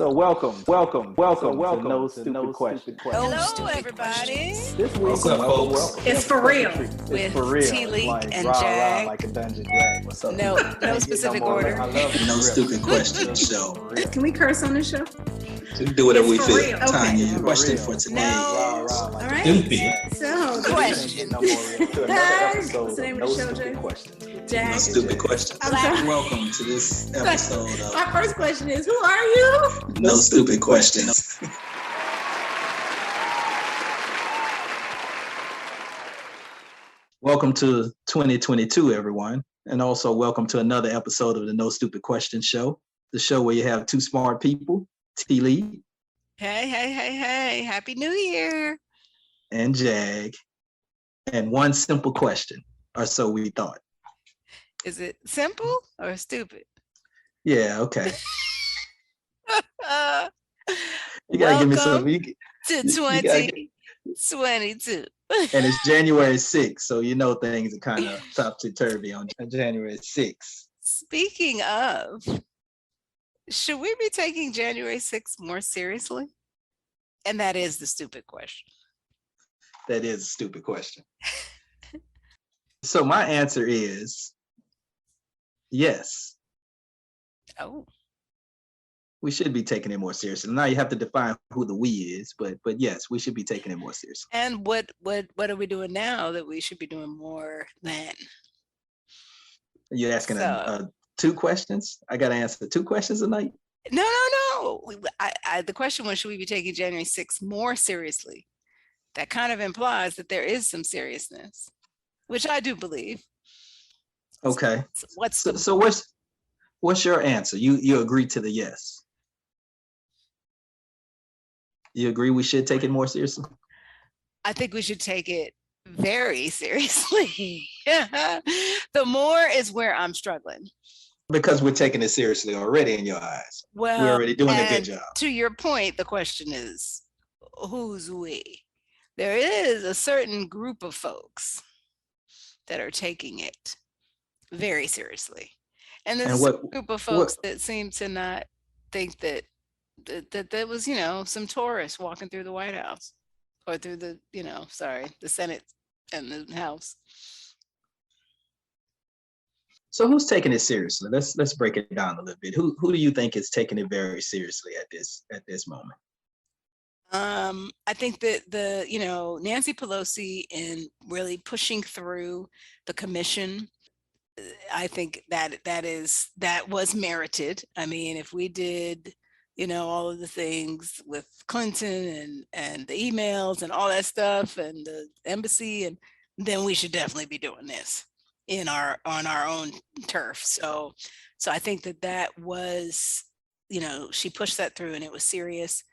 So welcome to No Stupid Questions. Hello, everybody. This week, welcome. It's for real. With TLeake like and rah, JAG. like a dungeon drag. What's up? No specific order. I love No Stupid Questions show. Can we curse on this show? Do whatever we It's feel. for real. Tanya, Okay. your question For for real. today No. is All right. stupid. So, Question. What's the name of the show, Jay? No Jack. Stupid Questions. I'm sorry. Welcome to this episode of Our first question is, who are you? No Stupid Questions. Welcome to 2022, everyone. And also welcome to another episode of the No Stupid Questions show, the show where you have two smart people, TLeake Hey. Happy New Year. and JAG, and one simple question, or so we thought. Is it simple or stupid? Yeah, okay. Uh, You gotta give me welcome some. You to gotta get- 2022. and it's January 6th, so you know things are kind of topsy-turvy on January 6th. Speaking of, should we be taking January 6th more seriously? And that is the stupid question. That is a stupid question. So my answer is yes. Oh, We should be taking it more seriously. Now you have to define who the we is, but yes, we should be taking it more seriously. and what are we doing now that we should be doing more than? You're asking So- two questions? I got to answer 2 questions a night? No. The question was, should we be taking January 6th more seriously? That kind of implies that there is some seriousness, which I do believe. Okay. So what's So, the so what's your answer? You agree to the yes? You agree we should take it more seriously? I think we should take it very seriously. The more is where I'm struggling. Because we're taking it seriously already in your eyes. Well, We're already doing a good and job. to your point, the question is, who's we? There is a certain group of folks that are taking it very seriously. And there's And a what- group of folks that seem to not think that there was, some tourists walking through the White House or through the Senate and the House. So who's taking it seriously? Let's break it down a little bit. Who do you think is taking it very seriously at this moment? I think that Nancy Pelosi in really pushing through the commission, I think that was merited. I mean, if we did, all of the things with Clinton and the emails and all that stuff and the embassy, and then we should definitely be doing this on our own turf. So I think that was, she pushed that through and it was serious.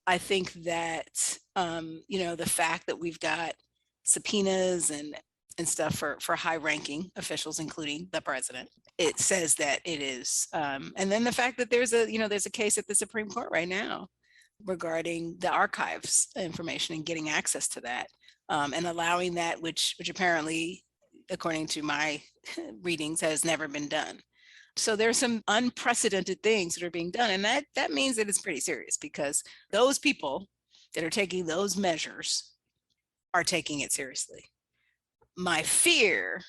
I think that, the fact that we've got subpoenas and stuff for high-ranking officials, including the president, it says that it is. And then the fact that there's a case at the Supreme Court right now regarding the archives information and getting access to that, and allowing that, which apparently, according to my readings, has never been done. So there's some unprecedented things that are being done. And that means that it's pretty serious, because those people that are taking those measures are taking it seriously. My fear,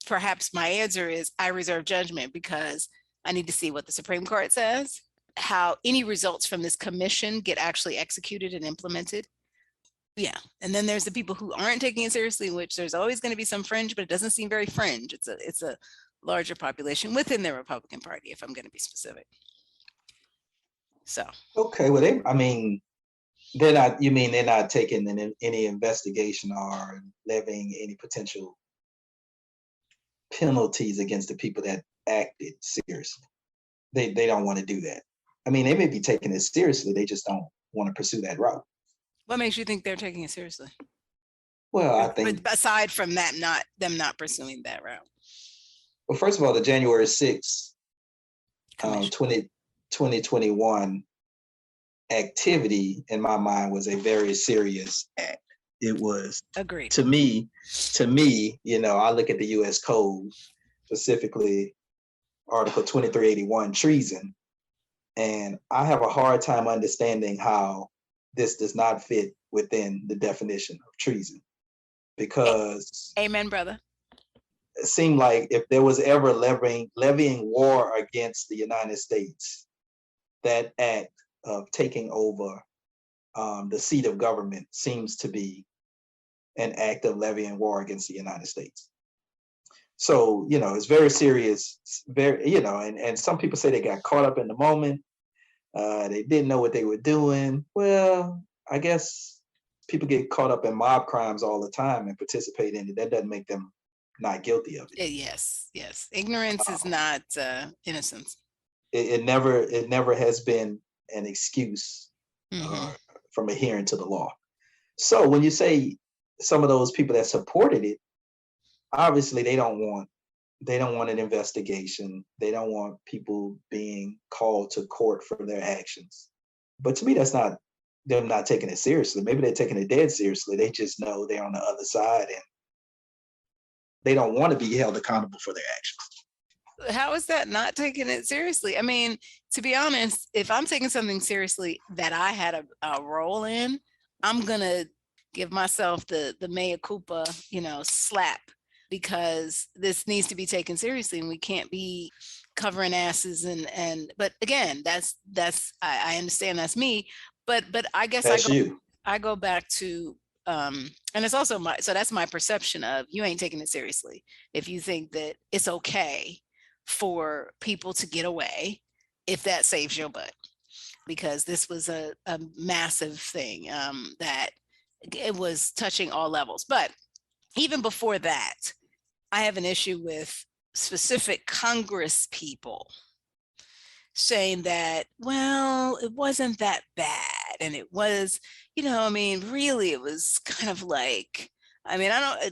perhaps my answer is I reserve judgment, because I need to see what the Supreme Court says, how any results from this commission get actually executed and implemented. Yeah. And then there's the people who aren't taking it seriously, which there's always going to be some fringe, but it doesn't seem very fringe. It's a larger population within the Republican Party, if I'm going to be specific. So. Okay, well, they're not taking any investigation or levying any potential penalties against the people that acted seriously. They don't want to do that. I mean, they may be taking it seriously, they just don't want to pursue that route. What makes you think they're taking it seriously? Well, I think, But aside from that, not pursuing that route. well, first of all, the January 6th, Commission. 2021 activity, in my mind, was a very serious act. It was, Agreed. to me, I look at the U.S. Code, specifically Article 2381, treason. And I have a hard time understanding how this does not fit within the definition of treason, because Amen, brother. it seemed like if there was ever levying war against the United States, that act of taking over the seat of government seems to be an act of levying war against the United States. So, it's very serious, very, and some people say they got caught up in the moment. They didn't know what they were doing. Well, I guess people get caught up in mob crimes all the time and participate in it. That doesn't make them not guilty of it. Yes. Ignorance is not innocence. It never has been an excuse from adhering to the law. So when you say some of those people that supported it, obviously they don't want an investigation. They don't want people being called to court for their actions. But to me, that's not them not taking it seriously. Maybe they're taking it dead seriously. They just know they're on the other side and they don't want to be held accountable for their actions. How is that not taking it seriously? I mean, to be honest, if I'm taking something seriously that I had a role in, I'm going to give myself the mea culpa, slap, because this needs to be taken seriously and we can't be covering asses but again, that's I understand that's me, but I guess I go back to and it's also that's my perception of you ain't taking it seriously if you think that it's okay for people to get away if that saves your butt, because this was a massive thing that it was touching all levels. But even before that, I have an issue with specific Congress people saying that, well, it wasn't that bad. And it was, really, it was kind of like,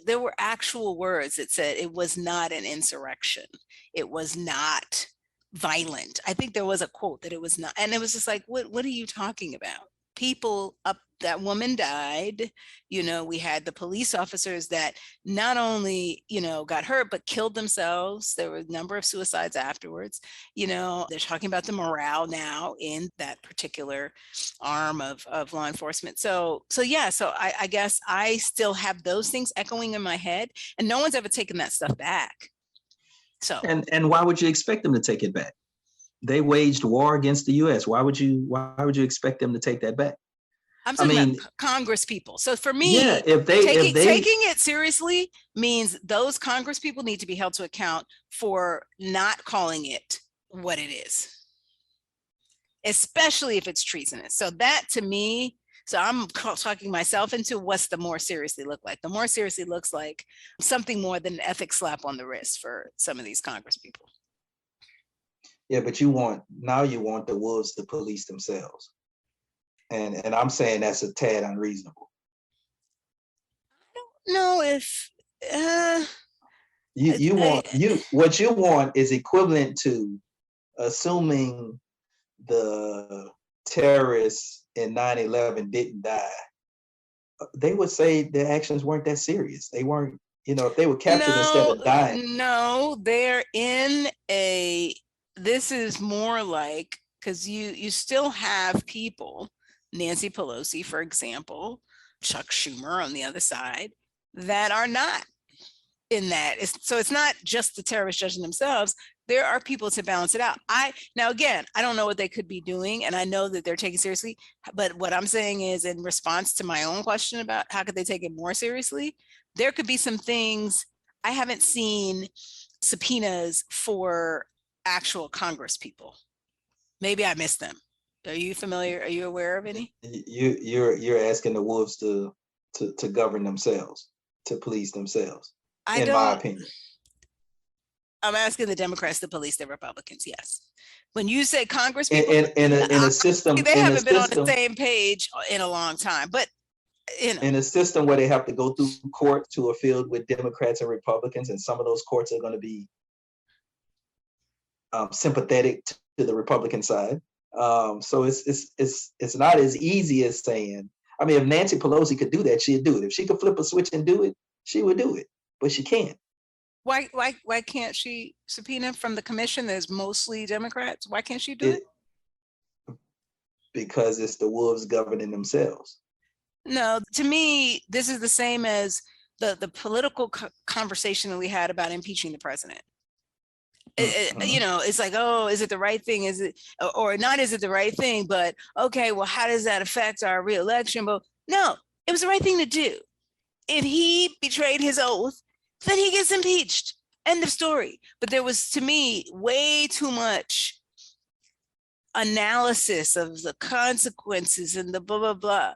there were actual words that said it was not an insurrection. It was not violent. I think there was a quote that it was not. And it was just like, what are you talking about? People that woman died, we had the police officers that not only, got hurt, but killed themselves. There were a number of suicides afterwards. They're talking about the morale now in that particular arm of law enforcement. So I guess I still have those things echoing in my head, and no one's ever taken that stuff back. So and why would you expect them to take it back? They waged war against the U.S. Why would you expect them to take that back? I'm talking about Congress people. So for me, if they taking it seriously means those Congress people need to be held to account for not calling it what it is, especially if it's treasonous. So that to me, I'm talking myself into what's the more seriously look like. The more seriously looks like something more than an ethics slap on the wrist for some of these Congress people. Yeah, but you want the wolves to police themselves. And I'm saying that's a tad unreasonable. I don't know if what you want is equivalent to assuming the terrorists in 9/11 didn't die. They would say their actions weren't that serious. They weren't, if they were captured instead of dying. No, they're in this is more like, because you still have people, Nancy Pelosi, for example, Chuck Schumer on the other side, that are not in that. So it's not just the terrorists judging themselves. There are people to balance it out. Now, again, I don't know what they could be doing, and I know that they're taking seriously, but what I'm saying is, in response to my own question about how could they take it more seriously, there could be some things. I haven't seen subpoenas for actual Congress people. Maybe I missed them. Are you familiar? Are you aware of any? You're asking the wolves to govern themselves, to police themselves. In my opinion, I'm asking the Democrats to police the Republicans. Yes. When you say Congress people, in a system, they haven't been on the same page in a long time. But in a system where they have to go through court to a field with Democrats and Republicans, and some of those courts are going to be sympathetic to the Republican side. So it's not as easy as saying. I mean, if Nancy Pelosi could do that, she'd do it. If she could flip a switch and do it, she would do it. But she can't. Why can't she subpoena from the commission? There's mostly Democrats. Why can't she do it? because it's the wolves governing themselves. No, to me, this is the same as the political conversation that we had about impeaching the president. You know, it's like, oh, is it the right thing? Is it, or not, is it the right thing? But okay, well, how does that affect our reelection? But no, it was the right thing to do. If he betrayed his oath, then he gets impeached. End of story. But there was, to me, way too much analysis of the consequences and the blah, blah, blah.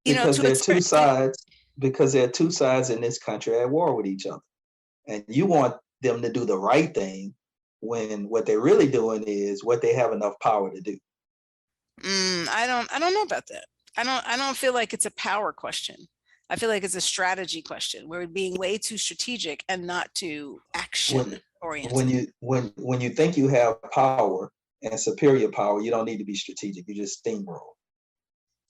You because know, there are two sides, because there are two sides in this country at war with each other. And you want them to do the right thing when what they're really doing is what they have enough power to do. I don't know about that. I don't feel like it's a power question. I feel like it's a strategy question. We're being way too strategic and not too action oriented. When you think you have power and superior power, you don't need to be strategic. You just steamroll.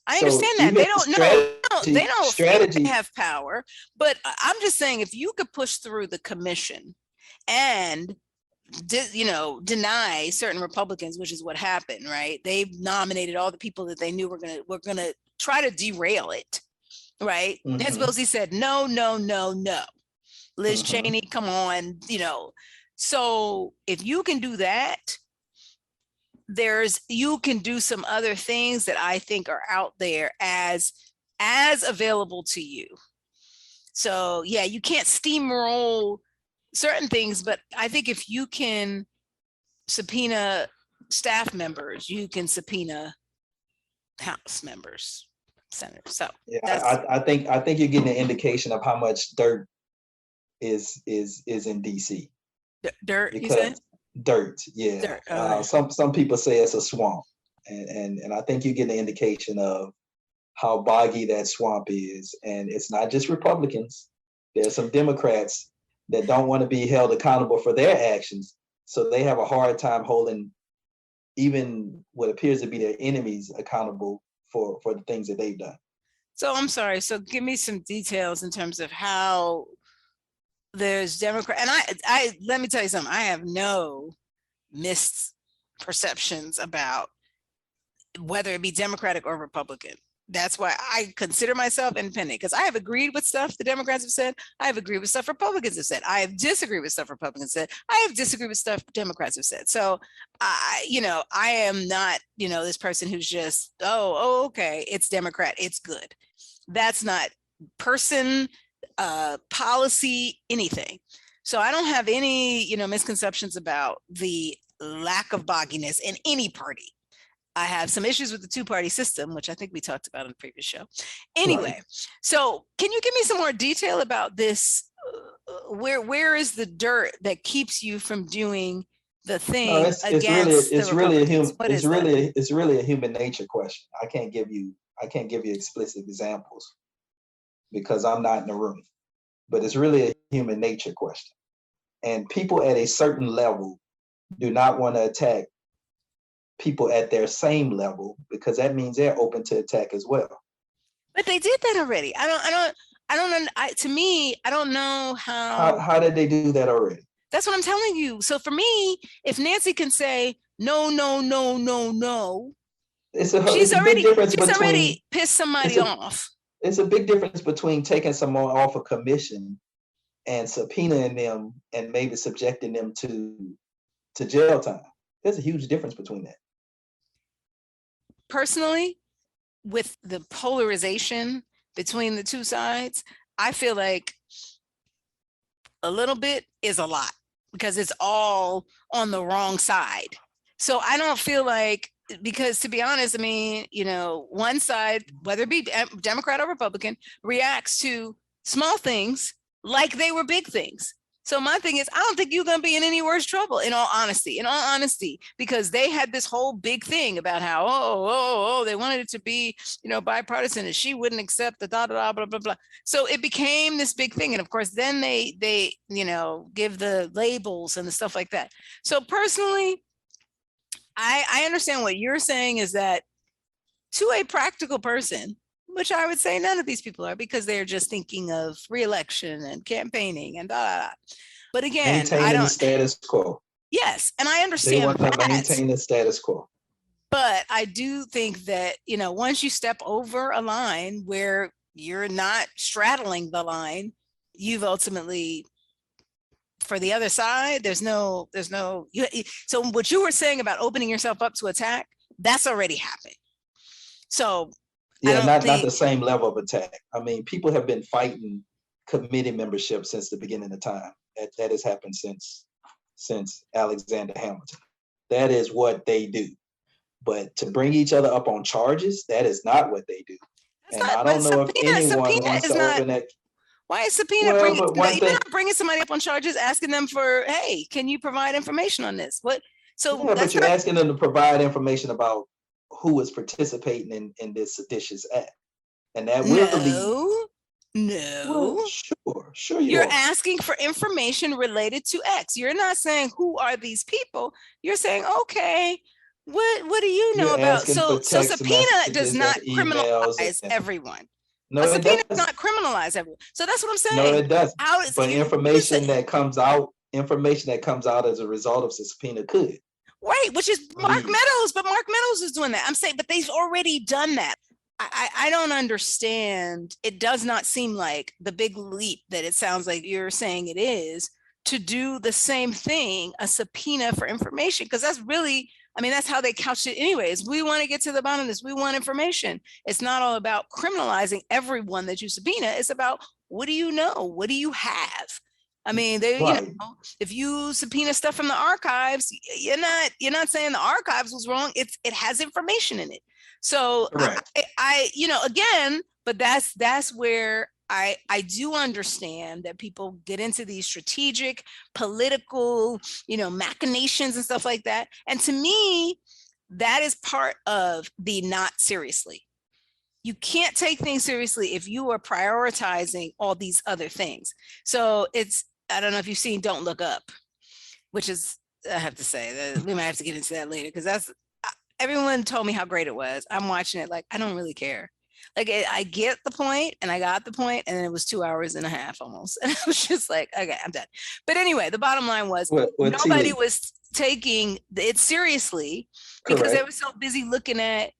I understand that. They don't think they have power, but I'm just saying, if you could push through the commission and deny certain Republicans, which is what happened, right? They nominated all the people that they knew were gonna try to derail it, right? Nancy Pelosi said no. Liz Cheney, come on, So if you can do that, you can do some other things that I think are out there as available to you. So yeah, you can't steamroll certain things, but I think if you can subpoena staff members, you can subpoena House members, senators. So yeah, I think you're getting an indication of how much dirt is in DC. Dirt, you said? Dirt, yeah. Dirt. Some people say it's a swamp, and I think you get an indication of how boggy that swamp is. And it's not just Republicans. There's some Democrats that don't want to be held accountable for their actions, so they have a hard time holding even what appears to be their enemies accountable for the things that they've done. So I'm sorry. So give me some details in terms of how there's Democrat, and I let me tell you something. I have no misperceptions about whether it be Democratic or Republican. That's why I consider myself independent, because I have agreed with stuff the Democrats have said. I have agreed with stuff Republicans have said. I have disagreed with stuff Republicans said. I have disagreed with stuff Democrats have said. So I am not, this person who's just, okay, it's Democrat, it's good. That's not person, policy, anything. So I don't have any, misconceptions about the lack of bogginess in any party. I have some issues with the two-party system, which I think we talked about on the previous show. Anyway, right. So can you give me some more detail about this? Where is the dirt that keeps you from doing the thing against the Republicans? It's really a human nature question. I can't give you explicit examples because I'm not in the room, but it's really a human nature question. And people at a certain level do not want to attack people at their same level, because that means they're open to attack as well. But they did that already. To me, I don't know how did they do that already? That's what I'm telling you. So for me, if Nancy can say no, she's already pissed somebody off. It's a big difference between taking someone off a commission and subpoenaing them and maybe subjecting them to jail time. There's a huge difference between that. Personally, with the polarization between the two sides, I feel like a little bit is a lot, because it's all on the wrong side. So I don't feel like, because to be honest, one side, whether it be Democrat or Republican, reacts to small things like they were big things. So my thing is, I don't think you're going to be in any worse trouble, in all honesty, because they had this whole big thing about how, they wanted it to be, bipartisan, and she wouldn't accept the blah, blah, blah, blah, blah. So it became this big thing. And of course, then they give the labels and the stuff like that. So personally, I understand what you're saying is that to a practical person, which I would say none of these people are, because they're just thinking of re-election and campaigning and blah, blah, blah. But again, maintaining the status quo. Yes, and I understand they want to maintain the status quo. But I do think that, once you step over a line where you're not straddling the line, you've ultimately, for the other side, so what you were saying about opening yourself up to attack, that's already happened. So yeah, not the same level of attack. I mean, people have been fighting committee membership since the beginning of time. That has happened since Alexander Hamilton. That is what they do. But to bring each other up on charges, that is not what they do. I don't know if anyone wants to open that. Why is subpoena bringing somebody up on charges, asking them for, hey, can you provide information on this? What? So yeah, but you're asking them to provide information about who is participating in this seditious act, and that will lead. No. Well, sure. You're asking for information related to X. You're not saying who are these people. You're saying, okay, what do you know about? So subpoena does not criminalize everyone. No, a subpoena does not criminalize everyone. So that's what I'm saying. No, it doesn't. But information that comes out as a result of the subpoena could. Right, which is Mark Meadows, but Mark Meadows is doing that. I'm saying, but they've already done that. I don't understand. It does not seem like the big leap that it sounds like you're saying it is to do the same thing, a subpoena for information, because that's really, that's how they couch it anyways. We want to get to the bottom of this. We want information. It's not all about criminalizing everyone that you subpoena. It's about, what do you know? What do you have? If you subpoena stuff from the archives, you're not saying the archives was wrong. It has information in it. So again, but that's where I do understand that people get into these strategic, political, machinations and stuff like that. And to me, that is part of the not seriously. You can't take things seriously if you are prioritizing all these other things. So I don't know if you've seen Don't Look Up, which is, I have to say that we might have to get into that later, because everyone told me how great it was. I'm watching it like, I don't really care. Like, I get the point, and I got the point, and then it was 2 hours and a half almost. And I was just like, okay, I'm done. But anyway, the bottom line was nobody was taking it seriously because they were so busy looking at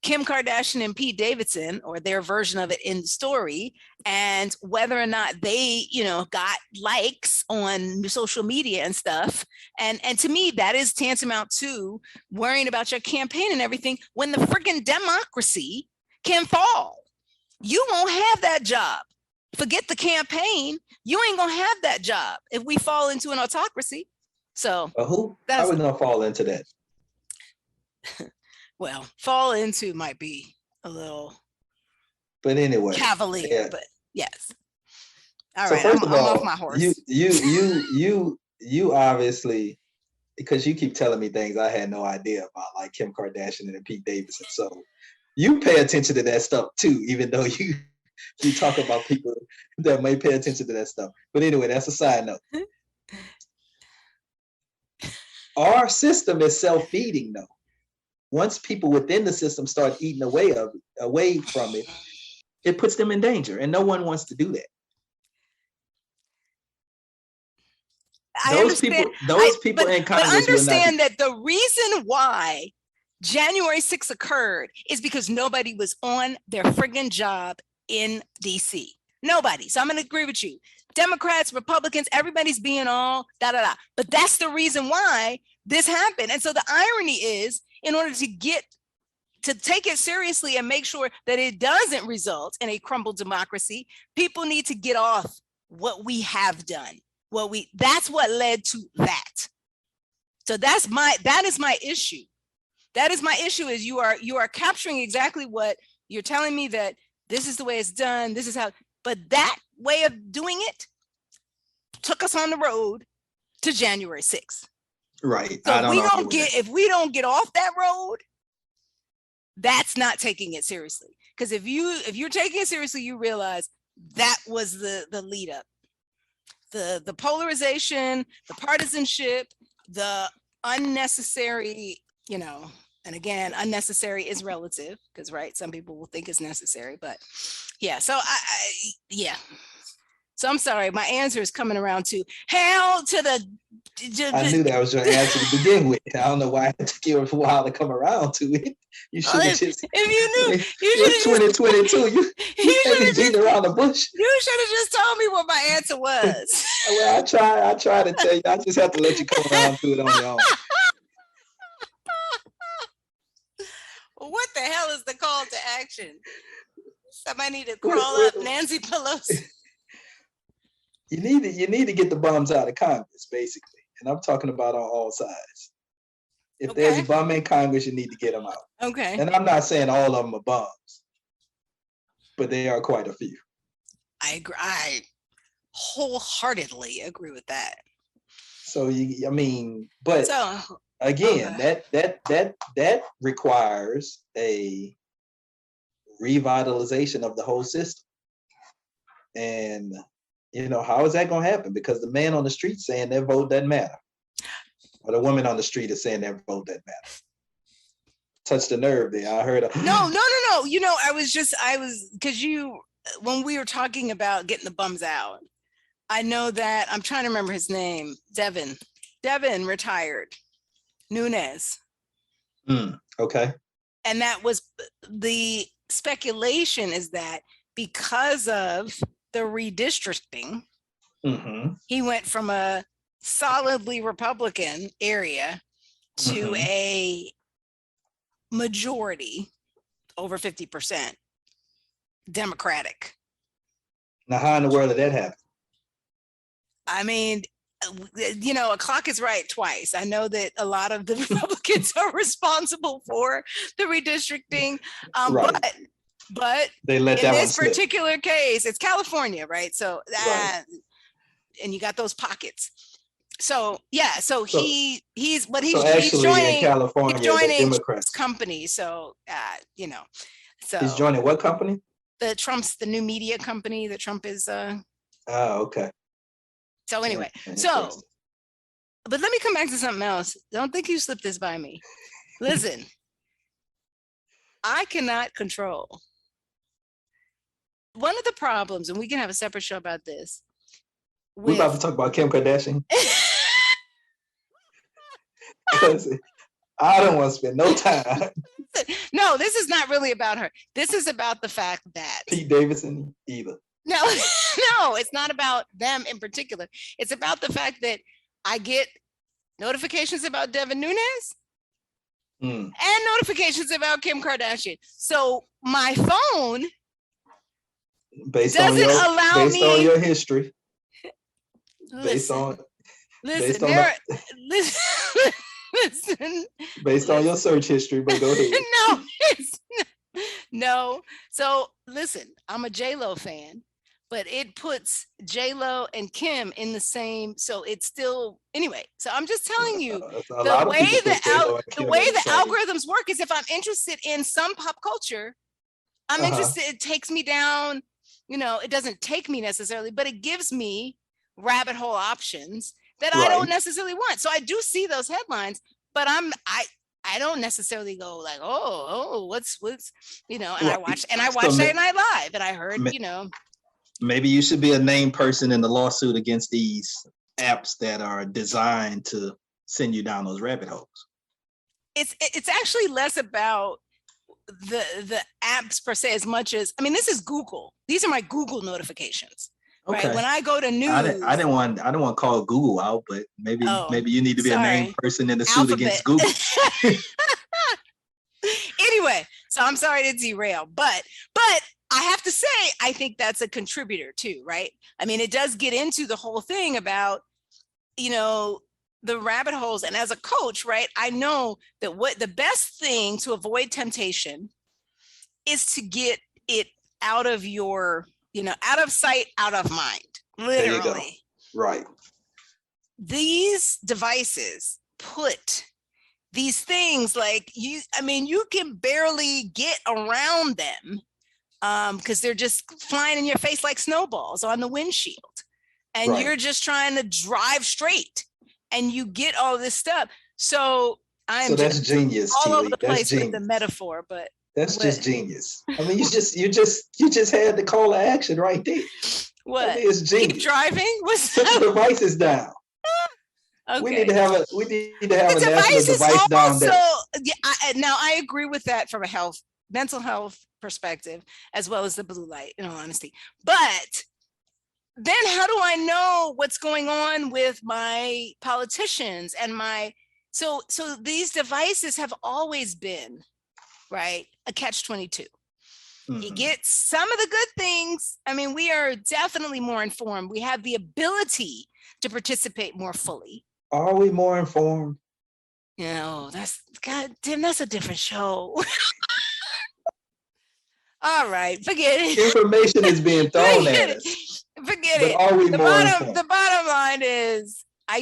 Kim Kardashian and Pete Davidson, or their version of it in the story, and whether or not they, got likes on social media and stuff. And to me, that is tantamount to worrying about your campaign and everything when the freaking democracy can fall. You won't have that job. Forget the campaign. You ain't gonna have that job if we fall into an autocracy. So how we gonna fall into that? Well, fall into might be a little, but anyway, cavalier. But yes. All so right, first I'm all, off my horse. You obviously, because you keep telling me things I had no idea about, like Kim Kardashian and Pete Davidson. So you pay attention to that stuff too, even though you talk about people that may pay attention to that stuff. But anyway, that's a side note. Our system is self-feeding though. Once people within the system start eating away from it, it puts them in danger, and no one wants to do that. Those people in Congress. But understand that the reason why January 6th occurred is because nobody was on their friggin' job in DC. Nobody. So I'm going to agree with you. Democrats, Republicans, everybody's being all da-da-da. But that's the reason why this happened. And so the irony is, in order to take it seriously and make sure that it doesn't result in a crumbled democracy, people need to get off what we have done. That's what led to that. So that is my issue. That is my issue, is you are capturing exactly what you're telling me, that this is the way it's done. This is how, but that way of doing it took us on the road to January 6th. Right. So if we don't get off that road, that's not taking it seriously. Because if you're taking it seriously, you realize that was the lead up. The polarization, the partisanship, the unnecessary, and again, unnecessary is relative, because some people will think it's necessary, but yeah. So So I'm sorry, my answer is coming around to hell to the. I knew that was your answer to begin with. I don't know why it took you a while to come around to it. You should have just. If you knew, you it's 2022. You taking beating around the bush. You should have just told me what my answer was. Well, I try to tell you. I just have to let you come around to it on your own. What the hell is the call to action? Somebody need to crawl up Nancy Pelosi. You need to get the bums out of Congress, basically. And I'm talking about on all sides. If there's a bum in Congress, you need to get them out. Okay. And I'm not saying all of them are bums, but there are quite a few. I agree. I wholeheartly agree with that. So but again, that requires a revitalization of the whole system. And how is that going to happen? Because the man on the street saying their vote doesn't matter, or the woman on the street is saying their vote doesn't matter. Touched the nerve there. I heard. No. I was because when we were talking about getting the bums out, I know that I'm trying to remember his name. Devin retired. Nunes. Okay. And that was the speculation, is that because of the redistricting, he went from a solidly Republican area to a majority, over 50% Democratic. Now, how in the world did that happen? I mean, a clock is right twice. I know that a lot of the Republicans are responsible for the redistricting, right. But they let in that this particular case, it's California, right? So, right. And you got those pockets. So yeah, he's joining in California, he's joining the Democrats company. So so he's joining what company? The new media company that Trump is. Okay. So anyway, but let me come back to something else. Don't think you slipped this by me. Listen, I cannot control. One of the problems, and we can have a separate show about this. We're about to talk about Kim Kardashian. Because I don't want to spend no time. No, this is not really about her. This is about the fact that Pete Davidson either. No, it's not about them in particular. It's about the fact that I get notifications about Devin Nunes and notifications about Kim Kardashian. So my phone based on your history. Based on your search history, but go ahead. No. So listen, I'm a J-Lo fan, but it puts J-Lo and Kim in the same. So it's still anyway. So I'm just telling you the way the algorithms work is if I'm interested in some pop culture, I'm interested. It takes me down. It doesn't take me necessarily, but it gives me rabbit hole options that I don't necessarily want. So I do see those headlines, but I don't necessarily go like, what's and I watch Saturday Night Live, and I heard maybe you should be a named person in the lawsuit against these apps that are designed to send you down those rabbit holes. It's actually less about the apps per se as much as this is Google. These are my Google notifications. Okay. Right. When I go to news, I didn't want to call Google out, but maybe you need to be a named person in the suit against Google. Anyway, so I'm sorry to derail, but I have to say I think that's a contributor too, right? It does get into the whole thing about the rabbit holes, and as a coach, right, I know that what the best thing to avoid temptation is to get it out of your out of sight, out of mind, literally. Right. These devices put these things like you can barely get around them because they're just flying in your face like snowballs on the windshield. And you're just trying to drive straight and you get all this stuff. So that's genius. All over the place with the metaphor, but that's just genius. You just had the call to action right there. What? I mean, it's Keep genius. driving? What's Put the devices down. okay. We need to have a The national device down also, day. now I agree with that from a mental health perspective, as well as the blue light, in all honesty. But then how do I know what's going on with my politicians and so these devices have always been, right, a catch-22. You get some of the good things. I mean, we are definitely more informed. We have the ability to participate more fully. Are we more informed? You know, Tim, that's a different show. All right, forget it. Information is being thrown at us. Forget but it. Are we more informed? The bottom line is, I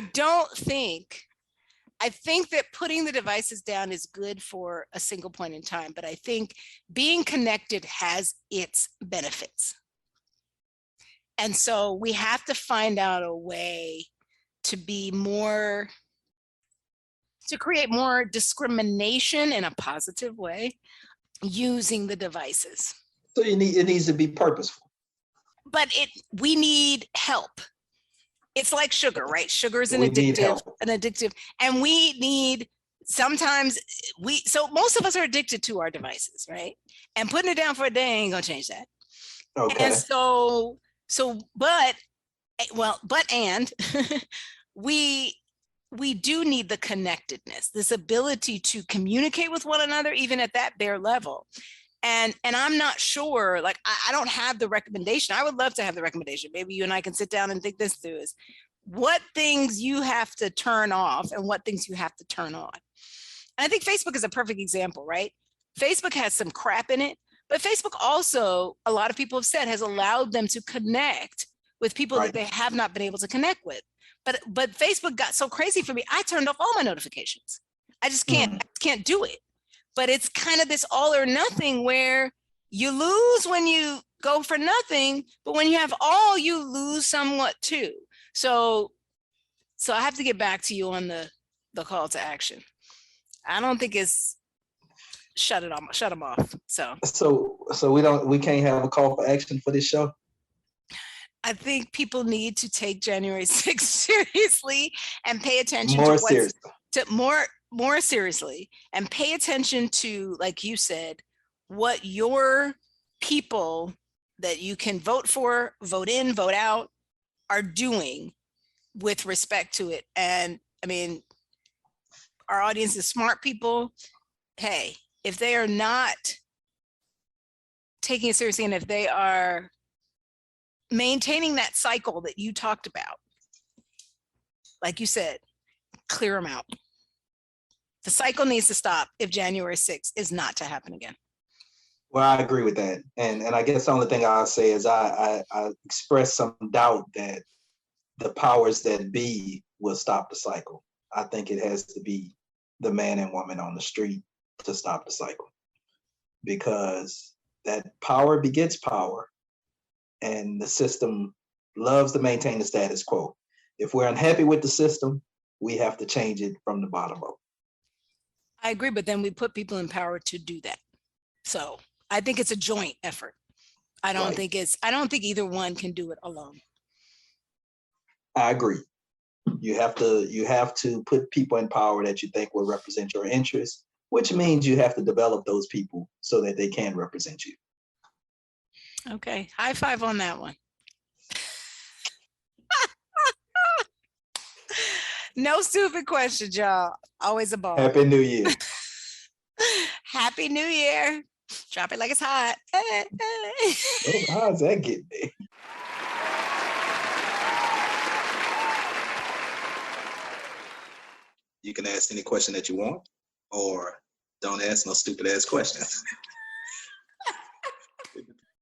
think that putting the devices down is good for a single point in time, but I think being connected has its benefits. And so we have to find out a way to create more discrimination in a positive way using the devices. So it needs to be purposeful. But we need help. It's like sugar, right? Sugar is an addictive, and we need sometimes so most of us are addicted to our devices, right? And putting it down for a day ain't gonna change that. Okay. And we do need the connectedness, this ability to communicate with one another, even at that bare level. And I'm not sure, like, I don't have the recommendation. I would love to have the recommendation. Maybe you and I can sit down and think this through, is what things you have to turn off and what things you have to turn on. And I think Facebook is a perfect example, right? Facebook has some crap in it, but Facebook also, a lot of people have said, has allowed them to connect with people that they have not been able to connect with. But Facebook got so crazy for me, I turned off all my notifications. I just can't do it. But it's kind of this all or nothing where you lose when you go for nothing, but when you have all, you lose somewhat too. So I have to get back to you on the call to action. I don't think it's shut them off. So we can't have a call for action for this show. I think people need to take January 6th seriously and pay attention more seriously, and pay attention to, like you said, what your people that you can vote for, vote in, vote out, are doing with respect to it. And I mean, our audience is smart people. Hey, if they are not taking it seriously, and if they are maintaining that cycle that you talked about, like you said, clear them out. The cycle needs to stop if January 6th is not to happen again. Well, I agree with that. And I guess the only thing I'll say is I express some doubt that the powers that be will stop the cycle. I think it has to be the man and woman on the street to stop the cycle, because that power begets power, and the system loves to maintain the status quo. If we're unhappy with the system, we have to change it from the bottom up. I agree, but then we put people in power to do that. So I think it's a joint effort. I don't think either one can do it alone. I agree. You have to put people in power that you think will represent your interests, which means you have to develop those people so that they can represent you. Okay, high five on that one. No stupid questions, y'all. Always a ball. Happy New Year. Happy New Year. Drop it like it's hot. Hey, hey. Oh, how's that getting there? You can ask any question that you want, or don't ask no stupid ass questions.